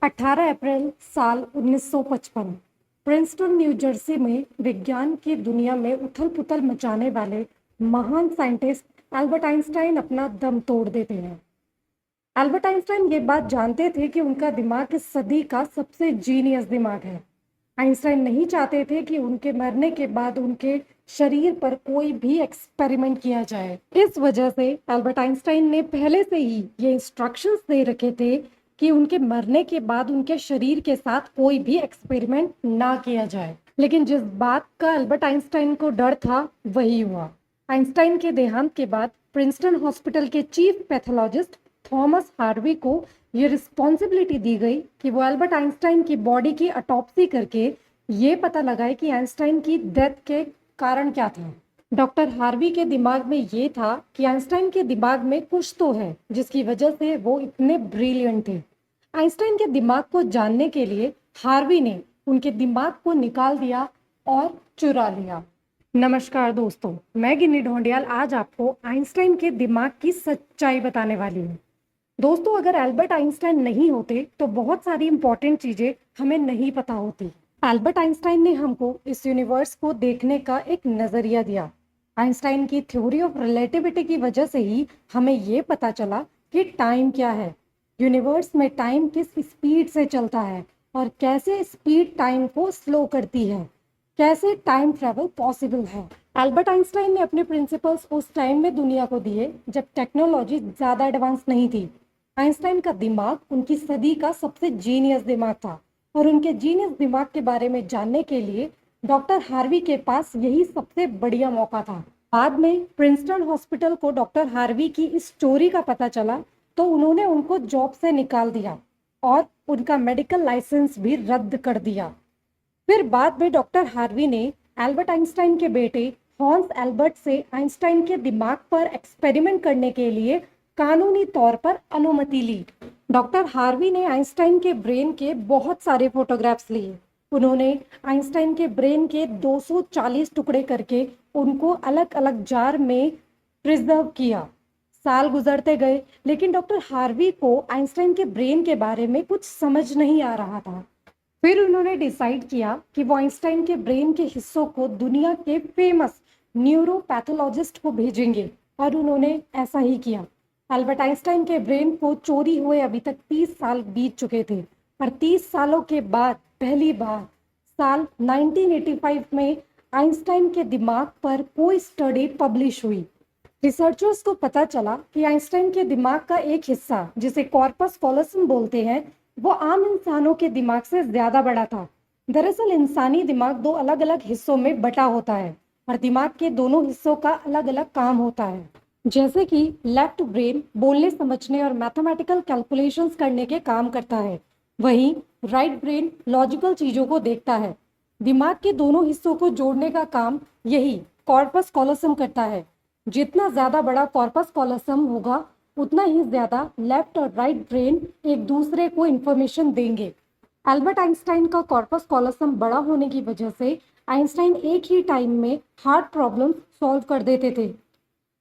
18 अप्रैल साल 1955 Princeton new Jersey में विज्ञान की दुनिया में उथल-पुथल मचाने वाले महान साइंटिस्ट एल्बर्ट आइंस्टाइन अपना दम तोड़ देते हैं। एल्बर्ट आइंस्टाइन ये बात जानते थे कि उनका दिमाग इस सदी का सबसे जीनियस दिमाग है। आइंस्टाइन नहीं चाहते थे कि उनके मरने के बाद उनके शरीर पर कोई भी एक्सपेरिमेंट किया जाए। इस वजह से एल्बर्ट आइंस्टाइन ने पहले से ही ये इंस्ट्रक्शंस दे रखे थे कि उनके मरने के बाद उनके शरीर के साथ कोई भी एक्सपेरिमेंट ना किया जाए। लेकिन जिस बात का एल्बर्ट आइंस्टाइन को डर था वही हुआ। आइंस्टाइन के देहांत के बाद प्रिंसटन हॉस्पिटल के चीफ पैथोलॉजिस्ट थॉमस हार्वी को ये रिस्पॉन्सिबिलिटी दी गई कि वो एल्बर्ट आइंस्टाइन की बॉडी की ऑटोप्सी करके ये पता लगाए कि आइंस्टाइन की डेथ के कारण क्या था। डॉक्टर हार्वी के दिमाग में ये था कि आइंस्टाइन के दिमाग में कुछ तो है जिसकी वजह से वो इतने ब्रिलियंट थे। आइंस्टाइन के दिमाग को जानने के लिए हार्वी ने उनके दिमाग को निकाल दिया और चुरा लिया। नमस्कार दोस्तों, मैं गिन्नी ढोंडियाल आज आपको आइंस्टाइन के दिमाग की सच्चाई बताने वाली हूँ। दोस्तों, अगर एल्बर्ट आइंस्टाइन नहीं होते तो बहुत सारी इंपॉर्टेंट चीजें हमें नहीं पता होती। एल्बर्ट आइंस्टाइन ने हमको इस यूनिवर्स को देखने का एक नजरिया दिया। आइंस्टाइन की थ्योरी ऑफ रिलेटिविटी की वजह से ही हमें ये पता चला कि टाइम क्या है, यूनिवर्स में टाइम किस स्पीड से चलता है और कैसे स्पीड टाइम को स्लो करती है, कैसे टाइम ट्रेवल पॉसिबल है। एल्बर्ट आइंस्टाइन ने अपने प्रिंसिपल्स उस टाइम में दुनिया को दिए जब टेक्नोलॉजी ज़्यादा एडवांस नहीं थी। आइंस्टाइन का दिमाग उनकी सदी का सबसे जीनियस दिमाग था और उनके जीनियस दिमाग के बारे में जानने के लिए डॉक्टर हार्वी के पास यही सबसे बढ़िया मौका था। बाद में प्रिंसटन हॉस्पिटल को डॉक्टर हार्वी की इस चोरी का पता चला तो उन्होंने उनको जॉब से निकाल दिया और उनका मेडिकल लाइसेंस भी रद्द कर दिया। फिर बाद में डॉक्टर हार्वी ने एल्बर्ट आइंस्टाइन के बेटे हॉन्स एल्बर्ट से आइंस्टाइन के दिमाग पर एक्सपेरिमेंट करने के लिए कानूनी तौर पर अनुमति ली। डॉक्टर हार्वी ने आइंस्टाइन के ब्रेन के बहुत सारे फोटोग्राफ्स लिए। उन्होंने आइंस्टाइन के ब्रेन के 240 टुकड़े करके उनको अलग अलग जार में प्रिजर्व किया। साल गुजरते गए लेकिन डॉक्टर हार्वी को आइंस्टाइन के ब्रेन के बारे में कुछ समझ नहीं आ रहा था। फिर उन्होंने डिसाइड किया कि वो आइंस्टाइन के ब्रेन के हिस्सों को दुनिया के फेमस न्यूरोपैथोलॉजिस्ट को भेजेंगे और उन्होंने ऐसा ही किया। एल्बर्ट आइंस्टाइन के ब्रेन को चोरी हुए अभी तक 30 साल बीत चुके थे और 30 सालों के बाद पहली बार साल 1985 में आइंस्टाइन के दिमाग पर कोई स्टडी पब्लिश हुई। रिसर्चर्स को पता चला कि आइंस्टाइन के दिमाग का एक हिस्सा जिसे कॉर्पस कॉलोसम बोलते हैं वो आम इंसानों के दिमाग से ज्यादा बड़ा था। दरअसल इंसानी दिमाग दो अलग अलग हिस्सों में बटा होता है और दिमाग के दोनों हिस्सों का अलग अलग काम होता है। जैसे कि लेफ्ट ब्रेन बोलने समझने और मैथमेटिकल कैलकुलेशंस करने के काम करता है, वहीं राइट ब्रेन लॉजिकल चीजों को देखता है। दिमाग के दोनों हिस्सों को जोड़ने का काम यही कॉर्पस कॉलोसम करता है। जितना ज्यादा बड़ा कॉर्पस कॉलोसम होगा उतना ही ज्यादा लेफ्ट और राइट ब्रेन एक दूसरे को इंफॉर्मेशन देंगे। एल्बर्ट आइंस्टाइन का कॉर्पस कॉलोसम बड़ा होने की वजह से आइंस्टाइन एक ही टाइम में हार्ड प्रॉब्लम सॉल्व कर देते थे।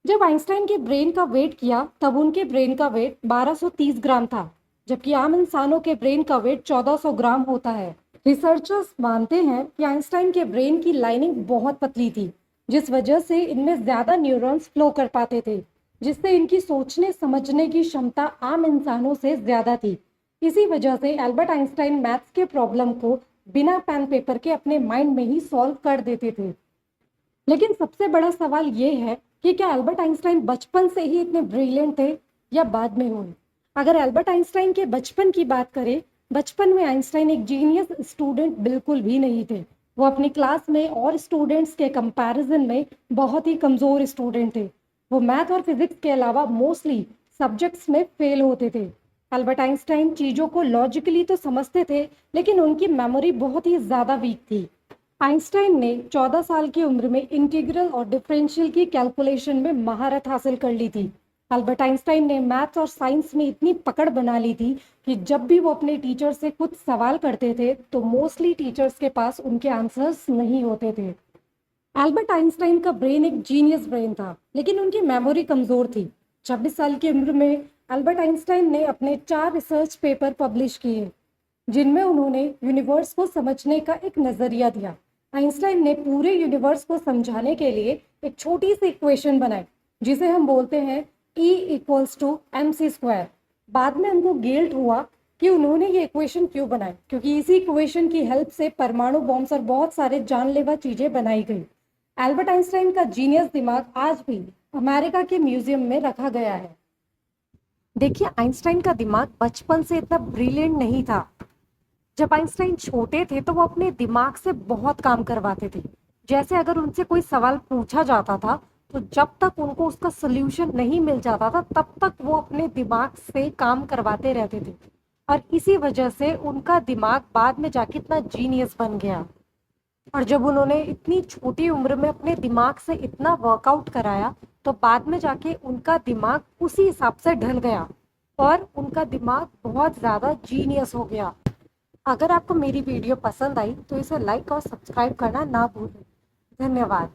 जब आइंस्टाइन के ब्रेन का वेट किया तब उनके ब्रेन का वेट 1230 ग्राम था, जबकि आम इंसानों के ब्रेन का वेट 1400 ग्राम होता है। रिसर्चर्स मानते हैं कि आइंस्टाइन के ब्रेन की लाइनिंग बहुत पतली थी, जिस वजह से इनमें ज्यादा न्यूरॉन्स फ्लो कर पाते थे, जिससे इनकी सोचने समझने की क्षमता आम इंसानों से ज्यादा थी। इसी वजह से एल्बर्ट आइंस्टाइन मैथ्स के प्रॉब्लम को बिना पेन पेपर के अपने माइंड में ही सॉल्व कर देते थे। लेकिन सबसे बड़ा सवाल ये है कि क्या एल्बर्ट आइंस्टाइन बचपन से ही इतने ब्रिलियंट थे या बाद में हुए। अगर एल्बर्ट आइंस्टाइन के बचपन की बात करें, बचपन में आइंस्टाइन एक जीनियस स्टूडेंट बिल्कुल भी नहीं थे। वो अपनी क्लास में और स्टूडेंट्स के कंपैरिजन में बहुत ही कमजोर स्टूडेंट थे। वो मैथ और फिजिक्स के अलावा मोस्टली सब्जेक्ट्स में फेल होते थे। एल्बर्ट आइंस्टाइन चीजों को लॉजिकली तो समझते थे लेकिन उनकी मेमोरी बहुत ही ज्यादा वीक थी। आइंस्टाइन ने 14 साल की उम्र में इंटीग्रल और डिफरेंशियल की कैलकुलेशन में महारत हासिल कर ली थी। एल्बर्ट आइंस्टाइन ने मैथ्स और साइंस में इतनी पकड़ बना ली थी कि जब भी वो अपने टीचर से कुछ सवाल करते थे तो मोस्टली टीचर्स के पास उनके आंसर्स नहीं होते थे। एल्बर्ट आइंस्टाइन का ब्रेन एक जीनियस ब्रेन था लेकिन उनकी मेमोरी कमजोर थी। 26 साल की उम्र में एल्बर्ट आइंस्टाइन ने अपने 4 रिसर्च पेपर पब्लिश किए। जिनमें उन्होंने यूनिवर्स को समझने का एक नजरिया दिया। आइंस्टाइन ने पूरे यूनिवर्स को समझाने के लिए एक छोटी सी इक्वेशन बनाई जिसे हम बोलते हैं E=mc²। बाद में हमको गिल्ट हुआ कि उन्होंने ये इक्वेशन क्यों बनाई, क्योंकि इसी इक्वेशन की हेल्प से परमाणु बॉम्ब्स और बहुत सारे जानलेवा चीजें बनाई गई। एल्बर्ट आइंस्टाइन का जीनियस दिमाग आज भी अमेरिका के म्यूजियम में रखा गया है। देखिए, आइंस्टाइन का दिमाग बचपन से इतना ब्रिलियंट नहीं था। जब आइंस्टाइन छोटे थे तो वो अपने दिमाग से बहुत काम करवाते थे। जैसे अगर उनसे कोई सवाल पूछा जाता था तो जब तक उनको उसका सल्यूशन नहीं मिल जाता था तब तक वो अपने दिमाग से काम करवाते रहते थे, और इसी वजह से उनका दिमाग बाद में जाके इतना जीनियस बन गया। और जब उन्होंने इतनी छोटी उम्र में अपने दिमाग से इतना वर्कआउट कराया तो बाद में जाके उनका दिमाग उसी हिसाब से ढल गया और उनका दिमाग बहुत ज़्यादा जीनियस हो गया। अगर आपको मेरी वीडियो पसंद आई तो इसे लाइक और सब्सक्राइब करना ना भूलें। धन्यवाद।